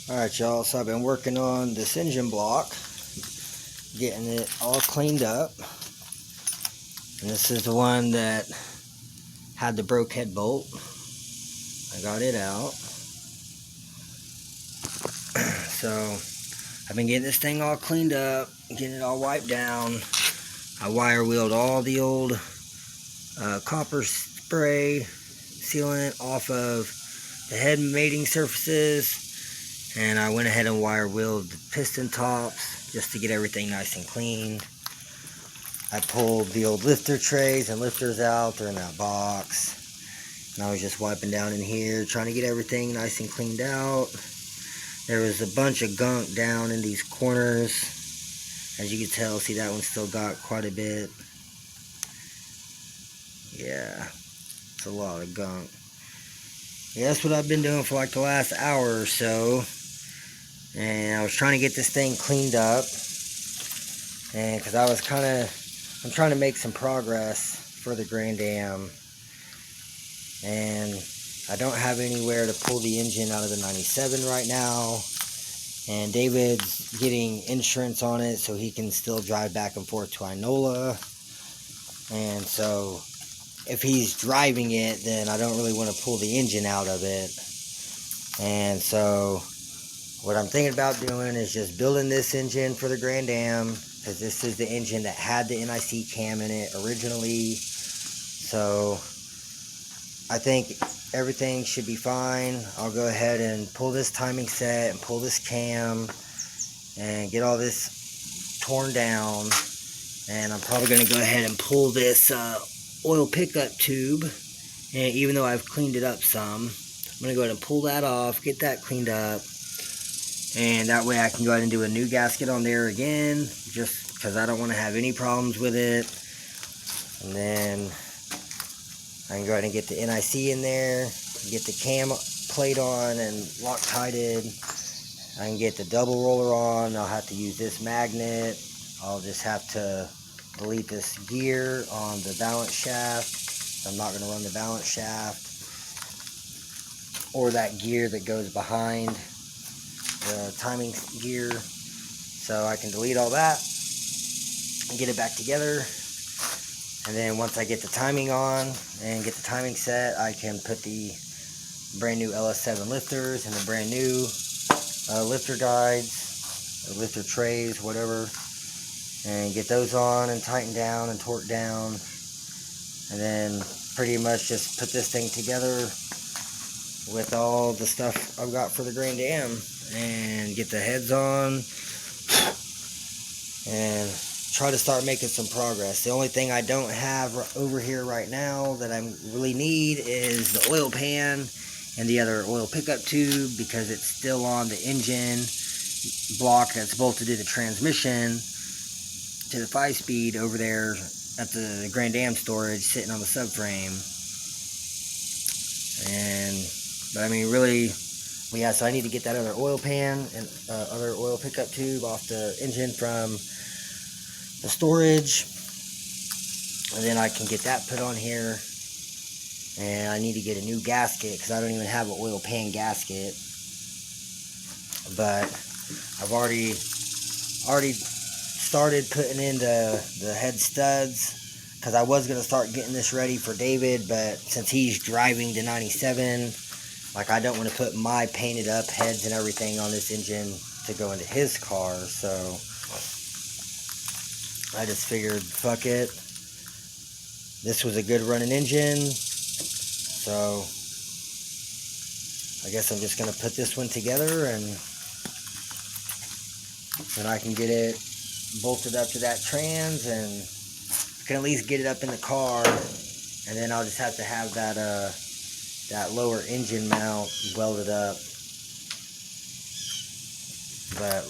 Alright y'all, so I've been working on this engine block, getting it all cleaned up, and this is the one that had the broke head bolt. I got it out. So I've been getting this thing all cleaned up, getting it all wiped down. I wire wheeled all the old copper spray sealant off of the head mating surfaces, and I went ahead and wire wheeled the piston tops just to get everything nice and clean. I pulled the old lifter trays and lifters out. They're in that box, and I was just wiping down in here trying to get everything nice and cleaned out. There was a bunch of gunk down in these corners, as you can tell. See, that one still got quite a bit. Yeah, it's a lot of gunk. Yeah, that's what I've been doing for like the last hour or so. And I was trying to get this thing cleaned up. And because I'm trying to make some progress for the Grand Am. And I don't have anywhere to pull the engine out of the 97 right now. And David's getting insurance on it so he can still drive back and forth to Inola. And so if he's driving it, then I don't really want to pull the engine out of it. And so what I'm thinking about doing is just building this engine for the Grand Am, because this is the engine that had the NIC cam in it originally. So I think everything should be fine. I'll go ahead and pull this timing set and pull this cam and get all this torn down. And I'm probably going to go ahead and pull this oil pickup tube. And even though I've cleaned it up some, I'm going to go ahead and pull that off, get that cleaned up. And that way I can go ahead and do a new gasket on there again, just because I don't want to have any problems with it. And then I can go ahead and get the NIC in there, get the cam plate on and Loctited. I can get the double roller on. I'll have to use this magnet. I'll just have to delete this gear on the balance shaft. I'm not going to run the balance shaft or that gear that goes behind the timing gear. So I can delete all that and get it back together. And then once I get the timing on and get the timing set, I can put the brand new LS7 lifters and the brand new lifter guides, or lifter trays, whatever, and get those on and tighten down and torque down. And then pretty much just put this thing together with all the stuff I've got for the Grand Am and get the heads on and try to start making some progress. The only thing I don't have over here right now that I really need is the oil pan and the other oil pickup tube, because it's still on the engine block that's bolted to the transmission to the 5-speed over there at the Grand Am storage sitting on the subframe. But I mean, really, yeah, so I need to get that other oil pan and other oil pickup tube off the engine from the storage, and then I can get that put on here. And I need to get a new gasket because I don't even have an oil pan gasket. But I've already started putting in the head studs, because I was going to start getting this ready for David, but since he's driving the 97, like, I don't want to put my painted up heads and everything on this engine to go into his car. So I just figured, fuck it. This was a good running engine. So I guess I'm just going to put this one together, and then I can get it bolted up to that trans, and I can at least get it up in the car. And then I'll just have to have that that lower engine mount welded up. But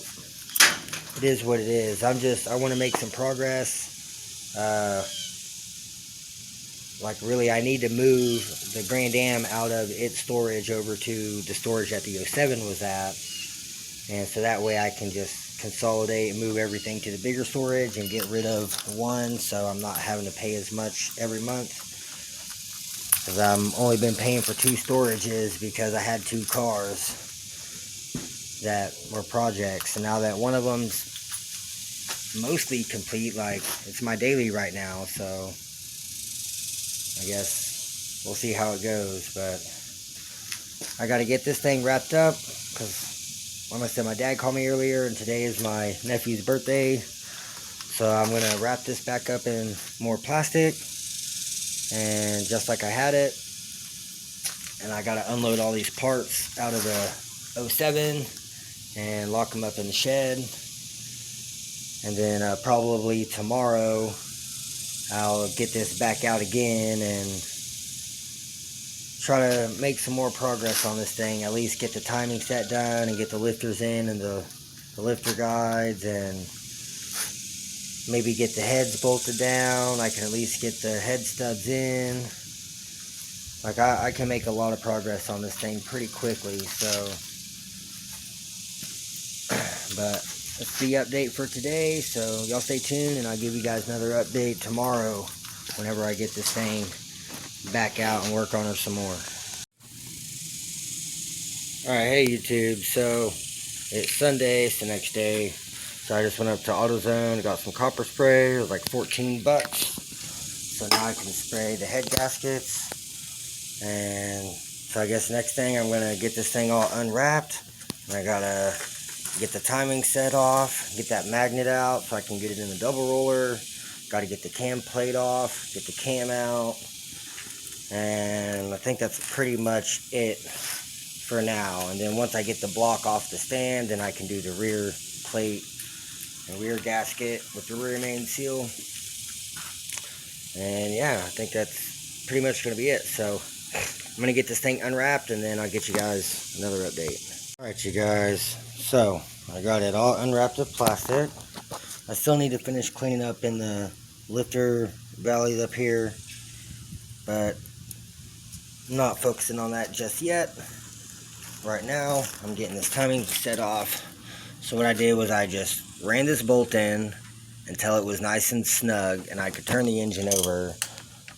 it is what it is. I want to make some progress. Like, really, I need to move the Grand Am out of its storage over to the storage that the 07 was at. And so that way I can just consolidate and move everything to the bigger storage and get rid of one, so I'm not having to pay as much every month. Because I've only been paying for 2 storages because I had 2 cars. that were projects, and now that one of them's mostly complete, like it's my daily right now, so I guess we'll see how it goes. But I got to get this thing wrapped up because, like I said, my dad called me earlier, and today is my nephew's birthday, so I'm gonna wrap this back up in more plastic, and just like I had it. And I gotta unload all these parts out of the 07 and lock them up in the shed. And then probably tomorrow I'll get this back out again and try to make some more progress on this thing. At least get the timing set done and get the lifters in and the lifter guides, and maybe get the heads bolted down. I can at least get the head studs in. Like, I can make a lot of progress on this thing pretty quickly, so. But that's the update for today, so y'all stay tuned, and I'll give you guys another update tomorrow whenever I get this thing back out and work on her some more. Alright, hey YouTube, so it's Sunday, it's the next day, so I just went up to AutoZone, got some copper spray. It was like $14, so now I can spray the head gaskets. And so I guess next thing, I'm going to get this thing all unwrapped, and I got to get the timing set off, get that magnet out so I can get it in the double roller. Got to get the cam plate off, get the cam out, and I think that's pretty much it for now. And then once I get the block off the stand, then I can do the rear plate and rear gasket with the rear main seal. And yeah, I think that's pretty much going to be it. So I'm going to get this thing unwrapped, and then I'll get you guys another update. Alright you guys, so I got it all unwrapped with plastic. I still need to finish cleaning up in the lifter valleys up here, but I'm not focusing on that just yet. Right now, I'm getting this timing set off. So what I did was I just ran this bolt in until it was nice and snug, and I could turn the engine over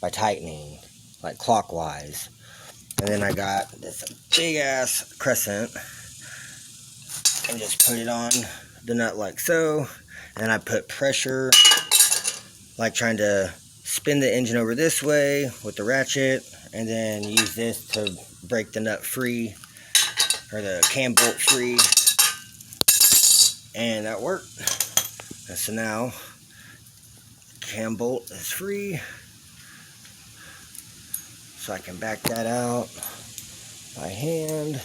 by tightening, like clockwise. And then I got this big ass crescent and just put it on the nut like so. And then I put pressure, like trying to spin the engine over this way with the ratchet, and then use this to break the nut free, or the cam bolt free. And that worked. And so now cam bolt is free, so I can back that out by hand.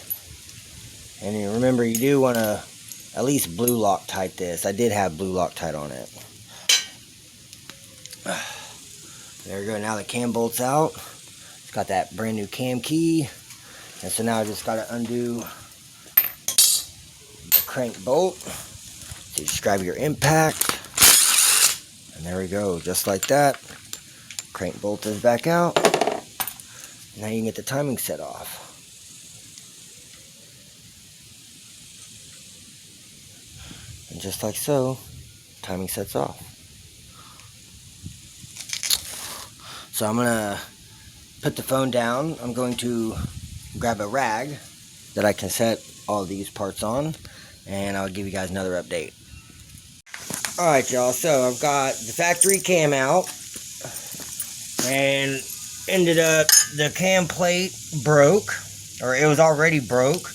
And you remember, you do want to at least blue Loctite this. I did have blue Loctite on it. There we go. Now the cam bolt's out. It's got that brand new cam key. And so now I just got to undo the crank bolt. So you just grab your impact. And there we go. Just like that. Crank bolt is back out. Now you can get the timing set off. And just like so, timing sets off. So I'm going to put the phone down. I'm going to grab a rag that I can set all these parts on, and I'll give you guys another update. Alright y'all, so I've got the factory cam out, and ended up the cam plate broke, or it was already broke.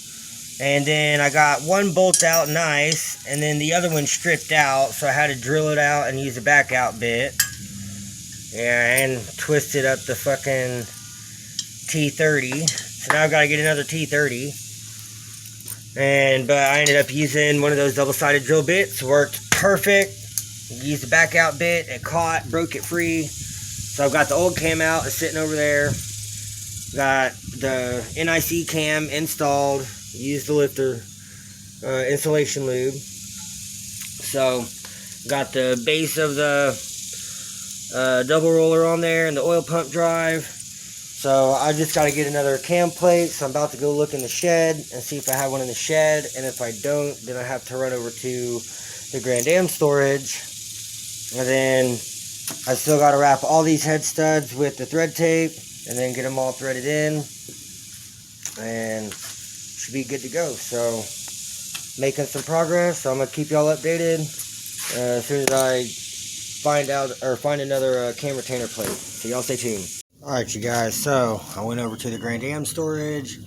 And then I got one bolt out nice, and then the other one stripped out, so I had to drill it out and use a back out bit. Yeah, and twisted up the fucking T30. So now I've got to get another T30. But I ended up using one of those double-sided drill bits. Worked perfect. Used the back out bit, it caught, broke it free. So I've got the old cam out, it's sitting over there. Got the NIC cam installed. Use the lifter insulation lube. So got the base of the double roller on there and the oil pump drive. So I just got to get another cam plate. So I'm about to go look in the shed and see if I have one in the shed, and if I don't, then I have to run over to the Grand Am storage. And then I still got to wrap all these head studs with the thread tape and then get them all threaded in, and should be good to go. So making some progress, so I'm gonna keep y'all updated as soon as I find another cam retainer plate. So y'all stay tuned. Alright you guys, so I went over to the Grand Am storage.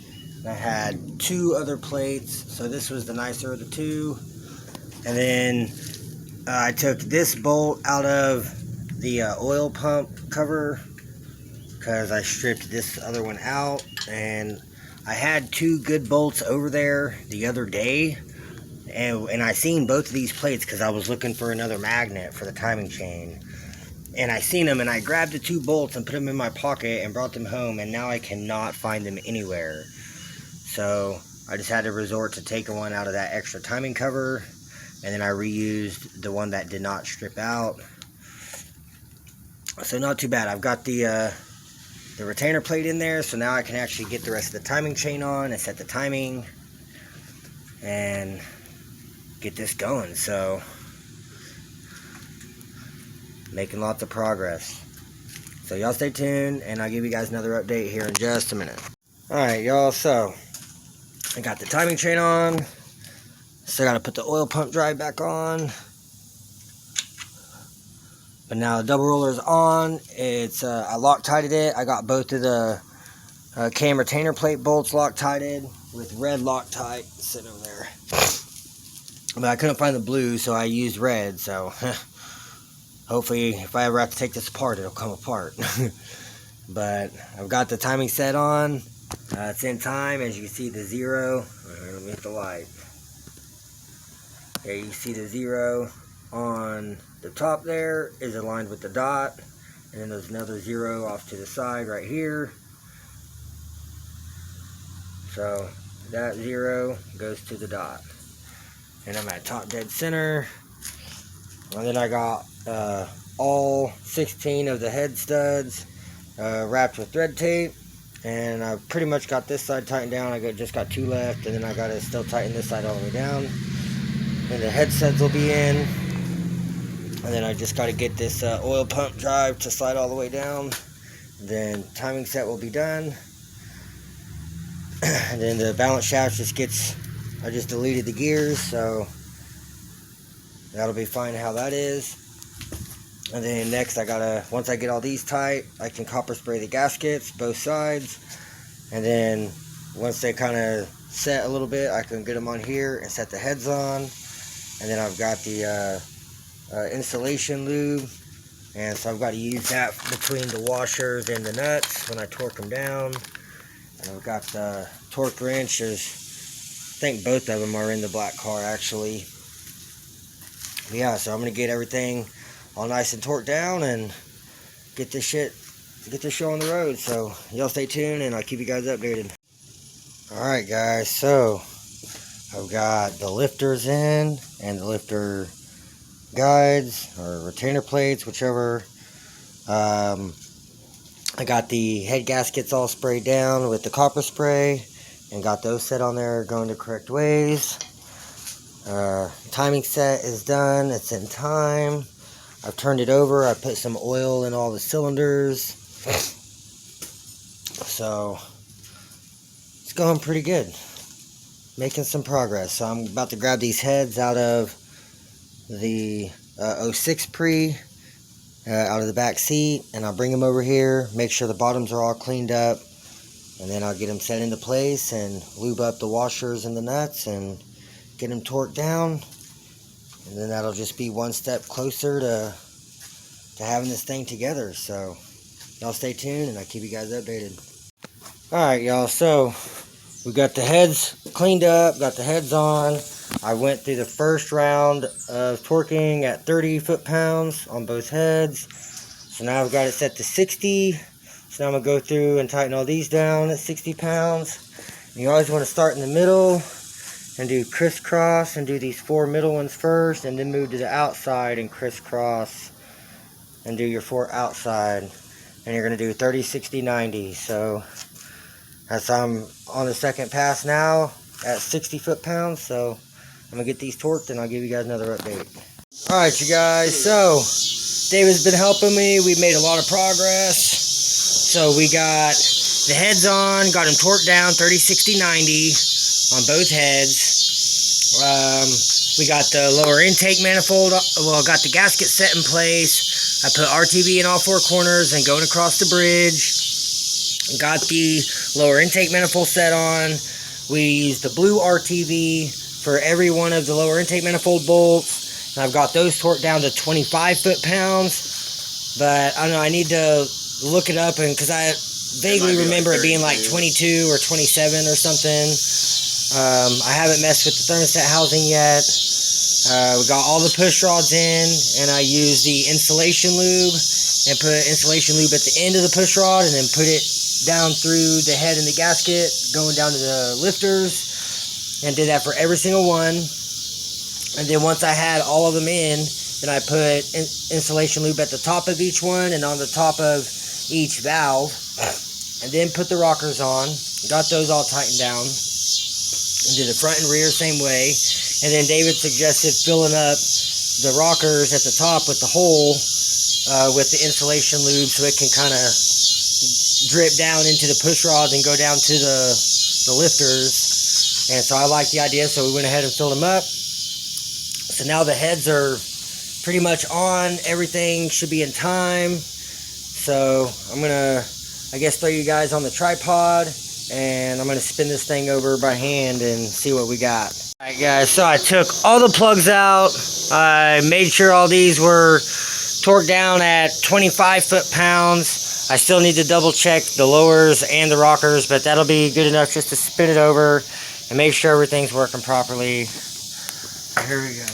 I had 2 other plates, so this was the nicer of the 2. And then I took this bolt out of the oil pump cover because I stripped this other one out, and I had 2 good bolts over there the other day, and I seen both of these plates because I was looking for another magnet for the timing chain, and I seen them, and I grabbed the 2 bolts and put them in my pocket and brought them home, and now I cannot find them anywhere. So I just had to resort to taking one out of that extra timing cover, and then I reused the one that did not strip out. So not too bad. I've got the retainer plate in there, so now I can actually get the rest of the timing chain on and set the timing and get this going. So making lots of progress. So y'all stay tuned, and I'll give you guys another update here in just a minute. Alright y'all, so I got the timing chain on. Still got to put the oil pump drive back on. But now the double roller's on. It's I Loctited it. I got both of the cam retainer plate bolts Loctited with red Loctite sitting over there. But I couldn't find the blue, so I used red. So hopefully, if I ever have to take this apart, it'll come apart. But I've got the timing set on. It's in time, as you can see the 0. Let me hit the light. There you see the 0 on the top there is aligned with the dot, and then there's another 0 off to the side right here. So that 0 goes to the dot, and I'm at top dead center. And then I got all 16 of the head studs wrapped with thread tape, and I pretty much got this side tightened down. I just got 2 left, and then I got to still tighten this side all the way down. And the head studs will be in, and then I just got to get this oil pump drive to slide all the way down. Then timing set will be done, and then the balance shaft just gets, I just deleted the gears, so that'll be fine how that is. And then next I gotta, once I get all these tight, I can copper spray the gaskets both sides, and then once they kind of set a little bit, I can get them on here and set the heads on. And then I've got the insulation lube, and so I've got to use that between the washers and the nuts when I torque them down. And I've got the torque wrenches. I think both of them are in the black car actually. But yeah, so I'm gonna get everything all nice and torqued down and get this show on the road. So y'all stay tuned, and I'll keep you guys updated. All right, guys. So I've got the lifters in and the lifter guides or retainer plates, whichever. I got the head gaskets all sprayed down with the copper spray and got those set on there going the correct ways. Timing set is done. It's in time. I've turned it over. I put some oil in all the cylinders. So it's going pretty good. Making some progress. So I'm about to grab these heads out of the 06 Pre, out of the back seat, and I'll bring them over here, make sure the bottoms are all cleaned up, and then I'll get them set into place and lube up the washers and the nuts and get them torqued down, and then that'll just be one step closer to having this thing together. So y'all stay tuned, and I'll keep you guys updated. Alright y'all, so we got the heads cleaned up, got the heads on. I went through the first round of torquing at 30 foot-pounds on both heads. So now I've got it set to 60. So now I'm going to go through and tighten all these down at 60 pounds. And you always want to start in the middle and do crisscross and do these 4 middle ones first, and then move to the outside and crisscross and do your 4 outside. And you're going to do 30, 60, 90. So that's I'm on the second pass now at 60 foot-pounds. So I'm going to get these torqued, and I'll give you guys another update. Alright, you guys. So David's been helping me. We've made a lot of progress. So we got the heads on, got them torqued down 30, 60, 90 on both heads. We got the lower intake manifold, well, got the gasket set in place. I put RTV in all four corners and going across the bridge. Got the lower intake manifold set on. We used the blue RTV for every one of the lower intake manifold bolts. And I've got those torqued down to 25 foot-pounds. But I don't know, I need to look it up, and because I vaguely remember it being like 22 or 27 or something. I haven't messed with the thermostat housing yet. We got all the push rods in, and I used the insulation lube and put insulation lube at the end of the push rod and then put it down through the head and the gasket going down to the lifters, and did that for every single one. And then once I had all of them in, then I put insulation lube at the top of each one and on the top of each valve, and then put the rockers on, got those all tightened down, and did the front and rear same way. And then David suggested filling up the rockers at the top with the hole with the insulation lube, so it can kind of drip down into the push rods and go down to the lifters. And so I liked the idea, so we went ahead and filled them up. So now the heads are pretty much on. Everything should be in time. So I'm gonna, I guess, throw you guys on the tripod, and I'm gonna spin this thing over by hand and see what we got. Alright guys, so I took all the plugs out. I made sure all these were torqued down at 25 foot-pounds. I still need to double check the lowers and the rockers, but that'll be good enough just to spin it over and make sure everything's working properly. So here we go.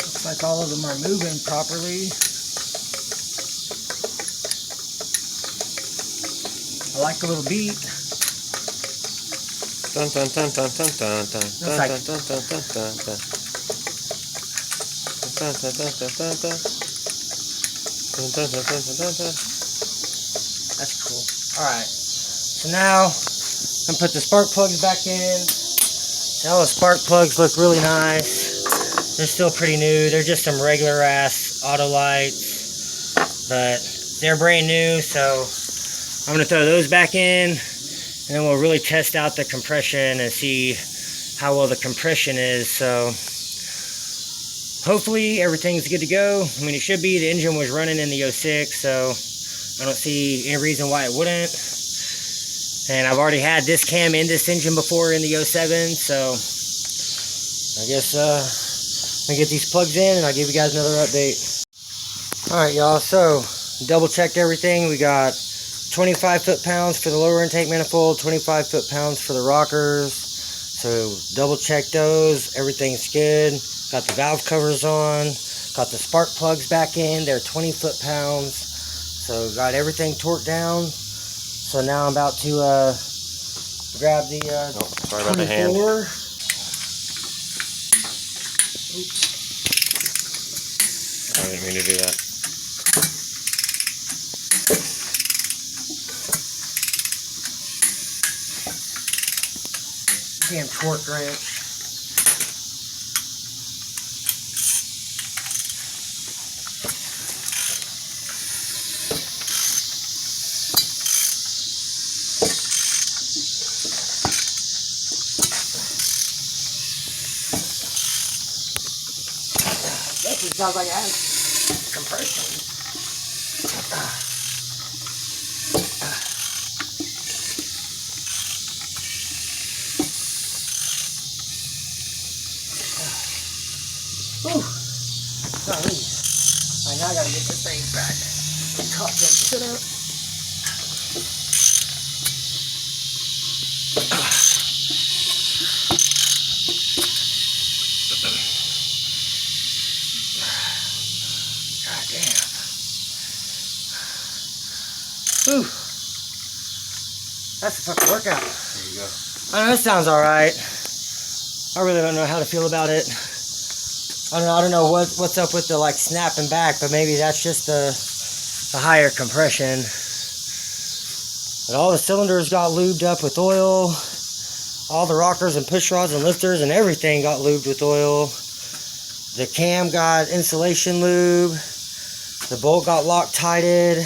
Looks like all of them are moving properly. I like the little beat. Dun dun dun dun dun dun dun dun like, dun dun dun dun dun dun. Dun dun dun dun dun dun. Dun dun dun dun dun dun. That's cool. Alright. So now I'm gonna put the spark plugs back in. Now the spark plugs look really nice. They're still pretty new. They're just some regular ass auto lights, but they're brand new, so I'm going to throw those back in, and then we'll really test out the compression and see how well the compression is. So hopefully everything's good to go. I mean, it should be. The engine was running in the 06, so I don't see any reason why it wouldn't. And I've already had this cam in this engine before in the 07, so I guess I'm going to get these plugs in, and I'll give you guys another update. Alright y'all, so double checked everything. We got 25 foot-pounds for the lower intake manifold, 25 foot-pounds for the rockers. So double check those. Everything's good. Got the valve covers on. Got the spark plugs back in. They're 20 foot-pounds. So got everything torqued down. So now I'm about to grab the sorry about the hand. 24. I didn't mean to do that. Damn torque wrench. That just sounds like it has compression. Whew. Golly. Alright, now I gotta get this thing back. Top that shit up. God damn. Whew. That's a fucking workout. There you go. I know, that sounds alright. I really don't know how to feel about it. I don't know what's up with the like snapping back, but maybe that's just the higher compression. But all the cylinders got lubed up with oil. All the rockers and push rods and lifters and everything got lubed with oil. The cam got insulation lube. The bolt got Loctited.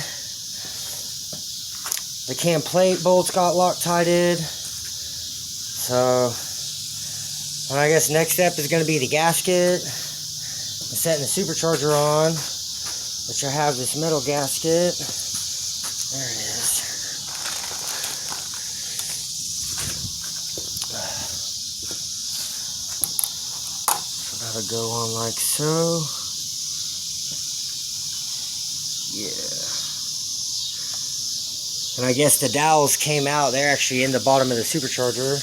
the cam plate bolts got Loctited. So, well, I guess next step is going to be the gasket. I'm setting the supercharger on, which I have this metal gasket. There it is. So that'll go on like so. Yeah. And I guess the dowels came out. They're actually in the bottom of the supercharger.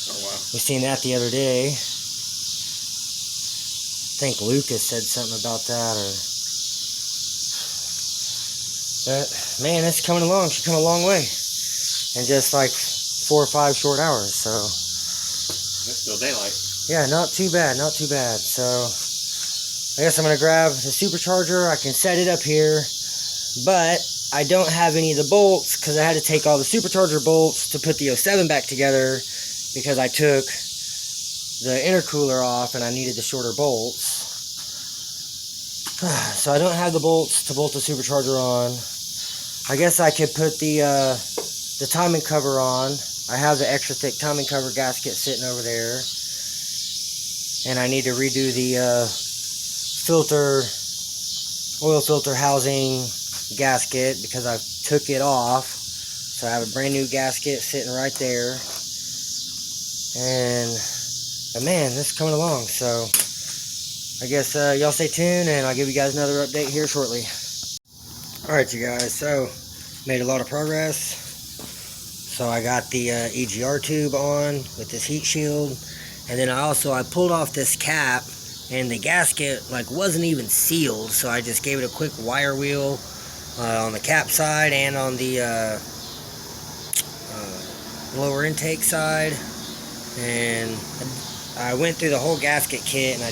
Oh, wow. We seen that the other day. I think Lucas said something about that, but man, it's coming along. She's come a long way in just like 4 or 5 short hours. So It's still daylight. yeah, not too bad, not too bad. So I guess I'm gonna grab the supercharger. I can set it up here, but I don't have any of the bolts because I had to take all the supercharger bolts to put the 07 back together because I took the intercooler off and I needed the shorter bolts. So I don't have the bolts to bolt the supercharger on. I guess I could put the timing cover on. I have the extra thick timing cover gasket sitting over there. And I need to redo the oil filter housing gasket because I took it off. So I have a brand new gasket sitting right there. But man, this is coming along, so I guess y'all stay tuned and I'll give you guys another update here shortly. Alright you guys, so made a lot of progress. So I got the EGR tube on with this heat shield, and then I pulled off this cap and the gasket like wasn't even sealed, so I just gave it a quick wire wheel on the cap side and on the lower intake side. And I went through the whole gasket kit and I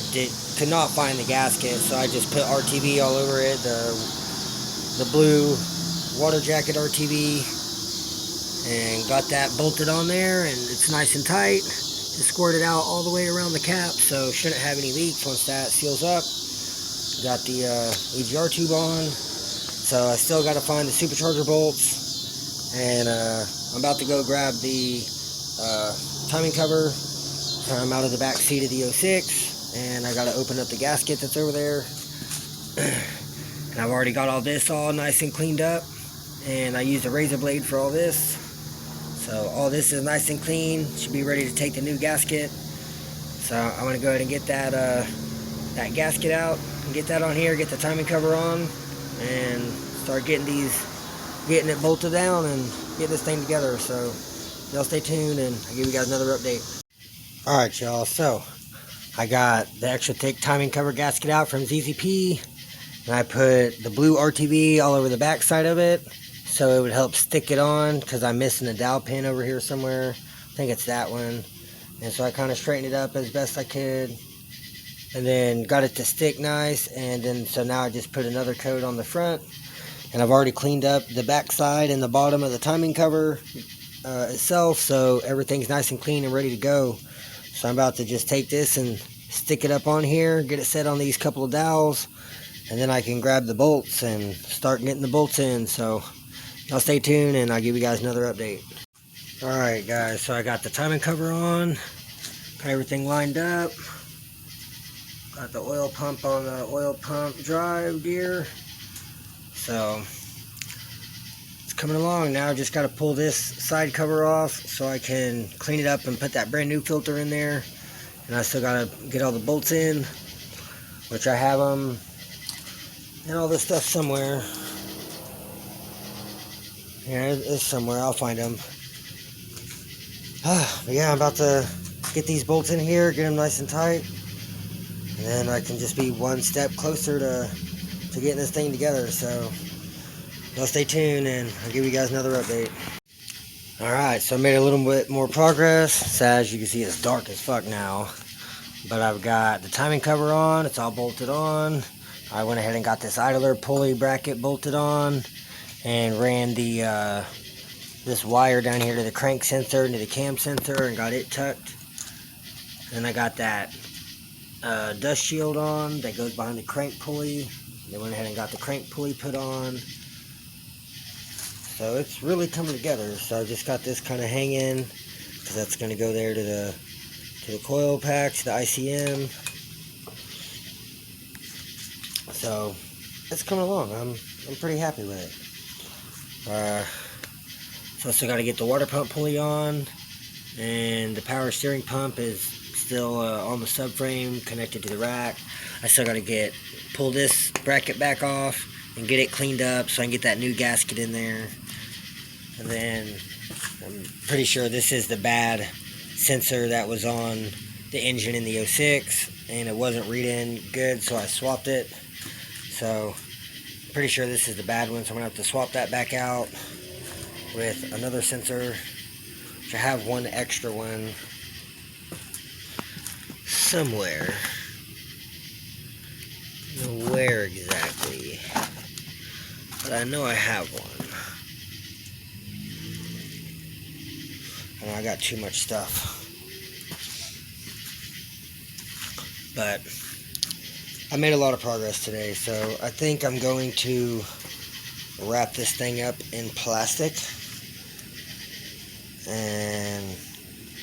could not find the gasket, so I just put RTV all over it, the blue water jacket RTV, and got that bolted on there, and it's nice and tight. Just squirted out all the way around the cap, so shouldn't have any leaks once that seals up. Got the EGR tube on, so I still got to find the supercharger bolts, and I'm about to go grab the timing cover. I'm out of the back seat of the 06, and I got to open up the gasket that's over there. And I've already got all this all nice and cleaned up, and I used a razor blade for all this. So all this is nice and clean, should be ready to take the new gasket. So I'm going to go ahead and get that that gasket out and get that on here, get the timing cover on, and start getting it bolted down and get this thing together. So y'all stay tuned and I'll give you guys another update. Alright y'all, so I got the extra thick timing cover gasket out from ZZP, and I put the blue RTV all over the back side of it so it would help stick it on, because I'm missing a dowel pin over here somewhere. I think it's that one. And so I kind of straightened it up as best I could, and then got it to stick nice, and then so now I just put another coat on the front, and I've already cleaned up the back side and the bottom of the timing cover itself, so everything's nice and clean and ready to go. So I'm about to just take this and stick it up on here, get it set on these couple of dowels, and then I can grab the bolts and start getting the bolts in. So y'all stay tuned and I'll give you guys another update. Alright guys, so I got the timing cover on, got everything lined up, got the oil pump on the oil pump drive gear. So coming along now. Just got to pull this side cover off so I can clean it up and put that brand new filter in there, and I still got to get all the bolts in, which I have them and all this stuff somewhere. Yeah, it's somewhere. I'll find them. But yeah, I'm about to get these bolts in here, get them nice and tight, and then I can just be one step closer to getting this thing together. So y'all stay tuned and I'll give you guys another update. Alright, so I made a little bit more progress. So as you can see, it's dark as fuck now, but I've got the timing cover on, it's all bolted on. I went ahead and got this idler pulley bracket bolted on, and ran the this wire down here to the crank sensor and to the cam sensor and got it tucked. And I got that dust shield on that goes behind the crank pulley. They went ahead and got the crank pulley put on. So it's really coming together. So I just got this kind of hanging, because that's going to go there to the coil pack, to the ICM. So it's coming along. I'm pretty happy with it. So I still got to get the water pump pulley on, and the power steering pump is still on the subframe connected to the rack. I still got to pull this bracket back off and get it cleaned up so I can get that new gasket in there. And then I'm pretty sure this is the bad sensor that was on the engine in the 06, and it wasn't reading good, so I swapped it. So pretty sure this is the bad one, so I'm gonna have to swap that back out with another sensor, which I have one extra one somewhere. I don't know where exactly, but I know I have one. I know I got too much stuff, but I made a lot of progress today, so I think I'm going to wrap this thing up in plastic and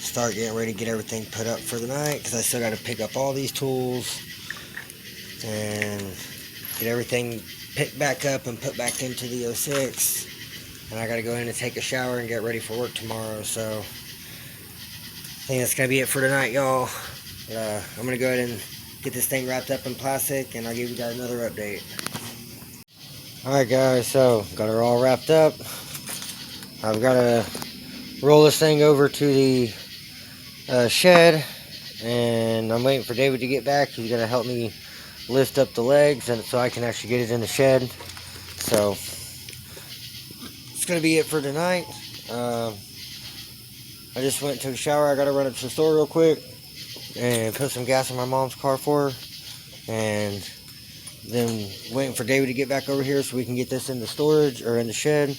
start getting ready to get everything put up for the night, because I still got to pick up all these tools and get everything picked back up and put back into the 06, and I got to go in and take a shower and get ready for work tomorrow. So I think that's going to be it for tonight, y'all. I'm going to go ahead and get this thing wrapped up in plastic, and I'll give you guys another update. Alright guys, so got her all wrapped up. I've got to roll this thing over to the shed, and I'm waiting for David to get back. He's going to help me lift up the legs and so I can actually get it in the shed. So it's going to be it for tonight. I just went and took a shower. I got to run up to the store real quick and put some gas in my mom's car for her, and then waiting for David to get back over here so we can get this in the storage or in the shed.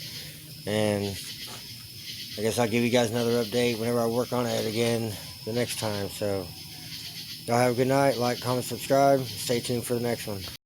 And I guess I'll give you guys another update whenever I work on it again the next time. So y'all have a good night. Like, comment, subscribe. Stay tuned for the next one.